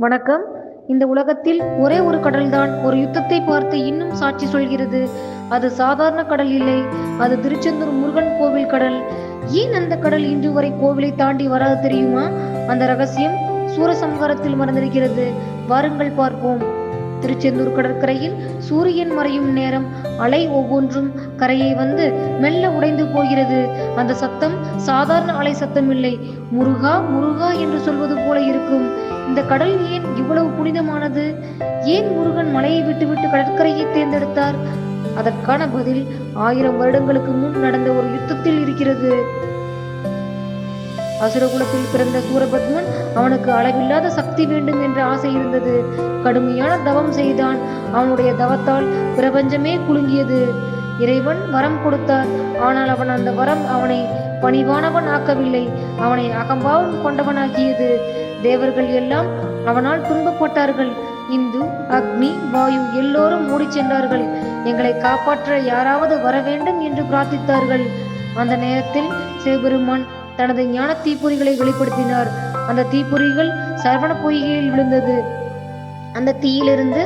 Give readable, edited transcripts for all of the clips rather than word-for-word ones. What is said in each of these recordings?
வணக்கம். இந்த உலகத்தில் ஒரே ஒரு கடல்தான் ஒரு யுத்தத்தை பார்த்து இன்னும் சாட்சி சொல்கிறது. அது சாதாரண கடல் இல்லை, அது திருச்செந்தூர் முருகன் கோவில் கடல். ஏன் அந்த கடல் இன்று வரை கோவிலை தாண்டி வராது தெரியுமா? அந்த ரகசியம் சூரசம்ஹாரத்தில் மறைந்திருக்கிறது. வாருங்கள் பார்ப்போம். திருச்செந்தூர் கடற்கரையில் சூரியன் மறையும் நேரம் அலை ஒவ்வொன்றும் கரையை வந்து மெல்ல உடைந்து போகிறது. அந்த சத்தம் சாதாரண அலை சத்தம் இல்லை, முருகா முருகா என்று சொல்வது போல இருக்கும். இந்த கடல் ஏன் இவ்வளவு புனிதமானது? ஏன் முருகன் மலையை விட்டுவிட்டு கடற்கரையை தேர்ந்தெடுத்தார்? அதற்கான பதில் 1000 வருடங்களுக்கு முன் நடந்த ஒரு யுத்தத்தில் இருக்கிறது. அசுரகுலத்தில் பிறந்த சூரபத்மன், அவனுக்கு அளவில்லாத சக்தி வேண்டும் என்ற ஆசை இருந்தது. கடுமையான தவம் செய்தான். அவனுடைய தவத்தால் பிரபஞ்சமே குலுங்கியது. இறைவன் வரம் கொடுத்தார். ஆனால் அவன் அந்த வரம் அவனை பணிவானவன் ஆக்கவில்லை, அவனை அகம்பாவம் கொண்டவனாக்கியது. தேவர்கள் எல்லாம் அவனால் துன்பப்பட்டார்கள். இந்து, அக்னி, வாயு எல்லோரும் ஓடிச் சென்றார்கள். எங்களை காப்பாற்ற யாராவது வர வேண்டும் என்று பிரார்த்தித்தார்கள். அந்த நேரத்தில் சிவபெருமான் தனது ஞான தீப்பொறிகளை வெளிப்படுத்தினார். அந்த தீப்பொறிகள் சரவண பொய்கையில் விழுந்தது. அந்த தீயிலிருந்து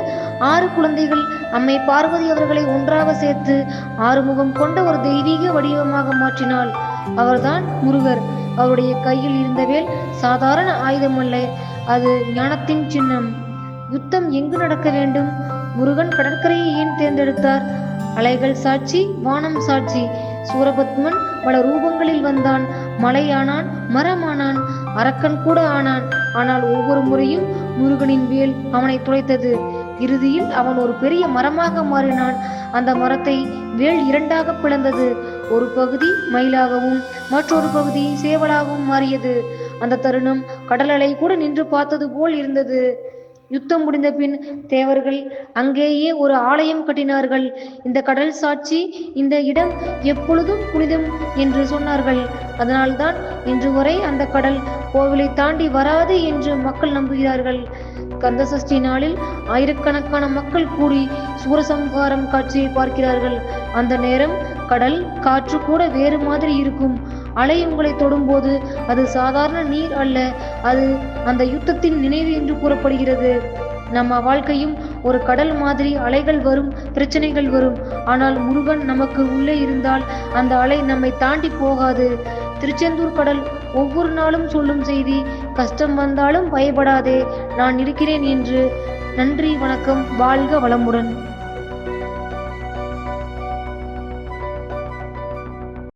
6 குழந்தைகள் அம்மை பார்வதி அவர்களை ஒன்றாக சேர்த்து 6 முகம் கொண்ட ஒரு தெய்வீக வடிவமாக மாற்றினாள். அவர்தான் முருகர். அவருடைய கையில் இருந்த வேல் சாதாரண ஆயுதம் அல்ல, அது ஞானத்தின் சின்னம். யுத்தம் எங்கு நடக்க வேண்டும்? முருகன் கடற்கரையை ஏன் தேர்ந்தெடுத்தார்? அலைகள் சாட்சி, வானம் சாட்சி. சூரபத்மன் பல ரூபங்களில் வந்தான். மலையானான், மரமானான், அரக்கன் கூட ஆனான். ஆனால் ஒவ்வொரு முறையும் முருகனின் வேல் அவனை துளைத்தது. இறுதியில் அவன் ஒரு பெரிய மரமாக மாறினான். அந்த மரத்தை வேல் 2ஆக பிளந்தது. ஒரு பகுதி மயிலாகவும் மற்றொரு பகுதி சேவலாகவும் மாறியது. அந்த தருணம் கடல் அலை கூட நின்று பார்த்தது போல் இருந்தது. யுத்தம் முடிந்த பின் தேவர்கள் அங்கேயே ஒரு ஆலயம் கட்டினார்கள். இந்த கடல் சாட்சி, இந்த இடம் எப்பொழுதும் புனிதம் என்று சொன்னார்கள். அதனால்தான் இன்று வரை அந்த கடல் கோவிலை தாண்டி வராது என்று மக்கள் நம்புகிறார்கள். கந்தசஷ்டி நாளில் ஆயிரக்கணக்கான மக்கள் கூடி சூரசம்ஹாரம் காட்சியை பார்க்கிறார்கள். அந்த நேரம் கடல், காற்று கூட வேறு மாதிரி இருக்கும். அலை உங்களை தொடும்போது அது சாதாரண நீர் அல்ல, அது அந்த யுத்தத்தின் நினைவு என்று கூறப்படுகிறது. நம்ம வாழ்க்கையும் ஒரு கடல் மாதிரி. அலைகள் வரும், பிரச்சனைகள் வரும். ஆனால் முருகன் நமக்கு உள்ளே இருந்தால் அந்த அலை நம்மை தாண்டி போகாது. திருச்செந்தூர் கடல் ஒவ்வொரு நாளும் சொல்லும் செய்தி, கஷ்டம் வந்தாலும் பயப்படாதே, நான் இருக்கிறேன் என்று. நன்றி, வணக்கம், வாழ்க வளமுடன்.